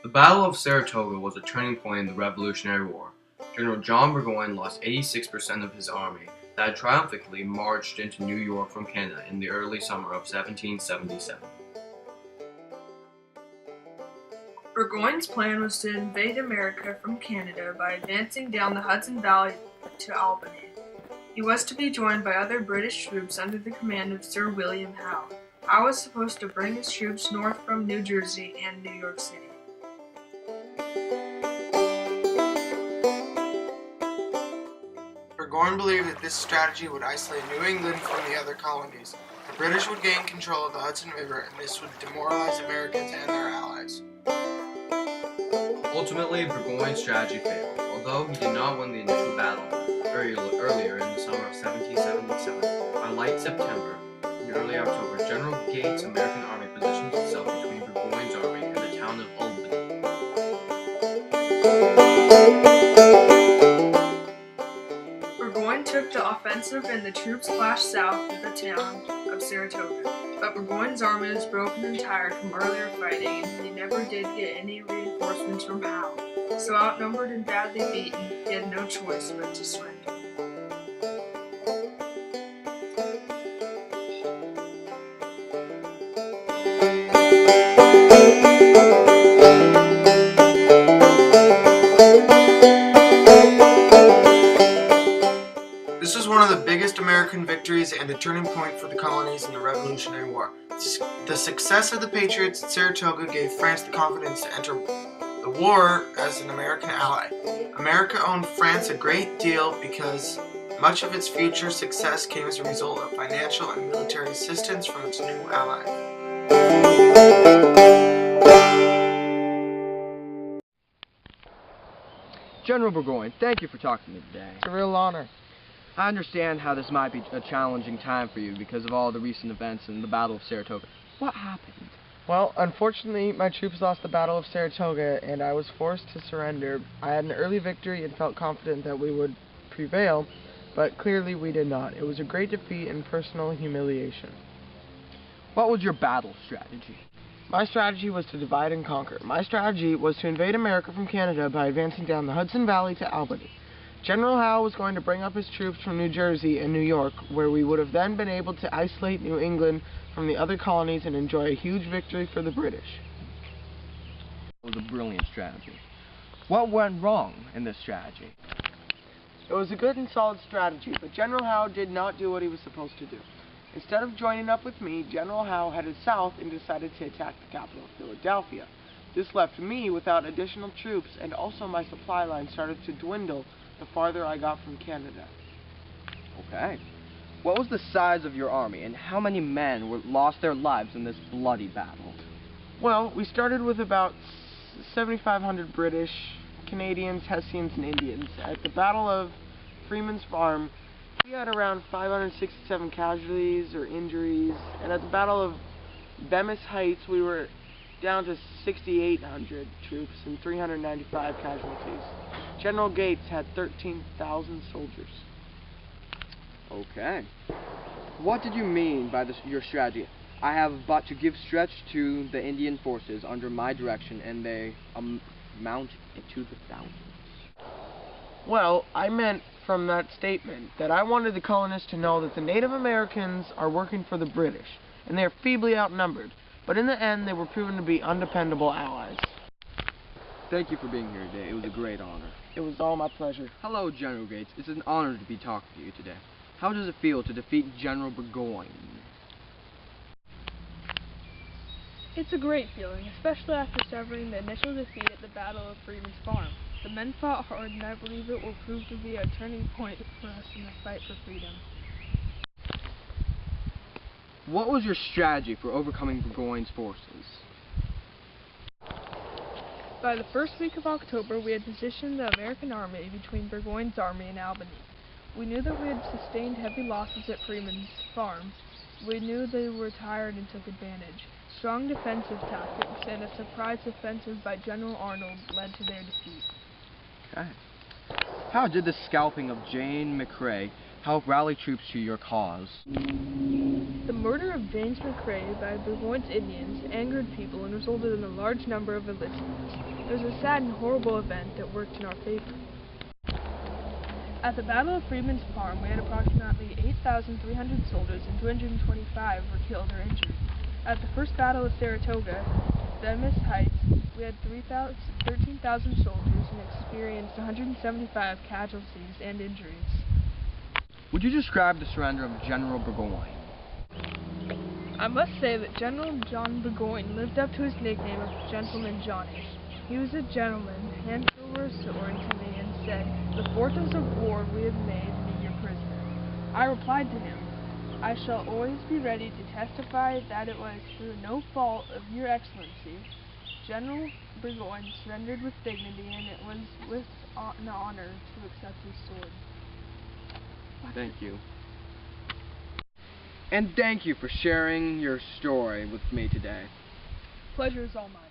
The Battle of Saratoga was a turning point in the Revolutionary War. General John Burgoyne lost 86% of his army that had triumphantly marched into New York from Canada in the early summer of 1777. Burgoyne's plan was to invade America from Canada by advancing down the Hudson Valley to Albany. He was to be joined by other British troops under the command of Sir William Howe. Howe was supposed to bring his troops north from New Jersey and New York City. Burgoyne believed that this strategy would isolate New England from the other colonies. The British would gain control of the Hudson River, and this would demoralize Americans and their allies. Ultimately, Burgoyne's strategy failed. Although he did not win the initial battle earlier in the summer of 1777, by late September and early October, General Gates' American army positioned itself between Burgoyne's army and the town of Albany. Burgoyne took the offensive and the troops clashed south of the town of Saratoga. But Burgoyne's army was broken and tired from earlier fighting, and he never did get any reinforcements from Howe. So outnumbered and badly beaten, he had no choice but to surrender. This was one of the biggest American victories and a turning point for the colonies in the Revolutionary War. The success of the Patriots at Saratoga gave France the confidence to enter the war as an American ally. America owed France a great deal because much of its future success came as a result of financial and military assistance from its new ally. General Burgoyne, thank you for talking to me today. It's a real honor. I understand how this might be a challenging time for you because of all the recent events in the Battle of Saratoga. What happened? Well, unfortunately, my troops lost the Battle of Saratoga, and I was forced to surrender. I had an early victory and felt confident that we would prevail, but clearly we did not. It was a great defeat and personal humiliation. What was your battle strategy? My strategy was to divide and conquer. My strategy was to invade America from Canada by advancing down the Hudson Valley to Albany. General Howe was going to bring up his troops from New Jersey and New York, where we would have then been able to isolate New England from the other colonies and enjoy a huge victory for the British. It was a brilliant strategy. What went wrong in this strategy? It was a good and solid strategy, but General Howe did not do what he was supposed to do. Instead of joining up with me, General Howe headed south and decided to attack the capital of Philadelphia. This left me without additional troops, and also my supply line started to dwindle the farther I got from Canada. Okay. What was the size of your army, and how many men lost their lives in this bloody battle? Well, we started with about 7,500 British, Canadians, Hessians, and Indians. At the Battle of Freeman's Farm, we had around 567 casualties or injuries, and at the Battle of Bemis Heights, we were down to 6,800 troops and 395 casualties. General Gates had 13,000 soldiers. Okay. What did you mean by your strategy? I have but to give stretch to the Indian forces under my direction, and they amount into the thousands. Well, I meant from that statement that I wanted the colonists to know that the Native Americans are working for the British, and they are feebly outnumbered. But in the end, they were proven to be undependable allies. Thank you for being here today. It was a great honor. It was all my pleasure. Hello, General Gates. It's an honor to be talking to you today. How does it feel to defeat General Burgoyne? It's a great feeling, especially after suffering the initial defeat at the Battle of Freeman's Farm. The men fought hard, and I believe it will prove to be a turning point for us in the fight for freedom. What was your strategy for overcoming Burgoyne's forces? By the first week of October, we had positioned the American army between Burgoyne's army and Albany. We knew that we had sustained heavy losses at Freeman's Farm. We knew they were tired and took advantage. Strong defensive tactics and a surprise offensive by General Arnold led to their defeat. Okay. How did the scalping of Jane McCrae help rally troops to your cause? The murder of James McCrae by Burgoyne's Indians angered people and resulted in a large number of enlistments. It was a sad and horrible event that worked in our favor. At the Battle of Freeman's Farm, we had approximately 8,300 soldiers and 225 were killed or injured. At the First Battle of Saratoga, Demis Heights, we had 13,000 soldiers and experienced 175 casualties and injuries. Would you describe the surrender of General Burgoyne? I must say that General John Burgoyne lived up to his nickname of Gentleman Johnny. He was a gentleman, handed over a sword to me and said, "The fortunes of war we have made me your prisoner." I replied to him, "I shall always be ready to testify that it was through no fault of your excellency." General Burgoyne surrendered with dignity, and it was with an honor to accept his sword. Thank you. And thank you for sharing your story with me today. Pleasure is all mine.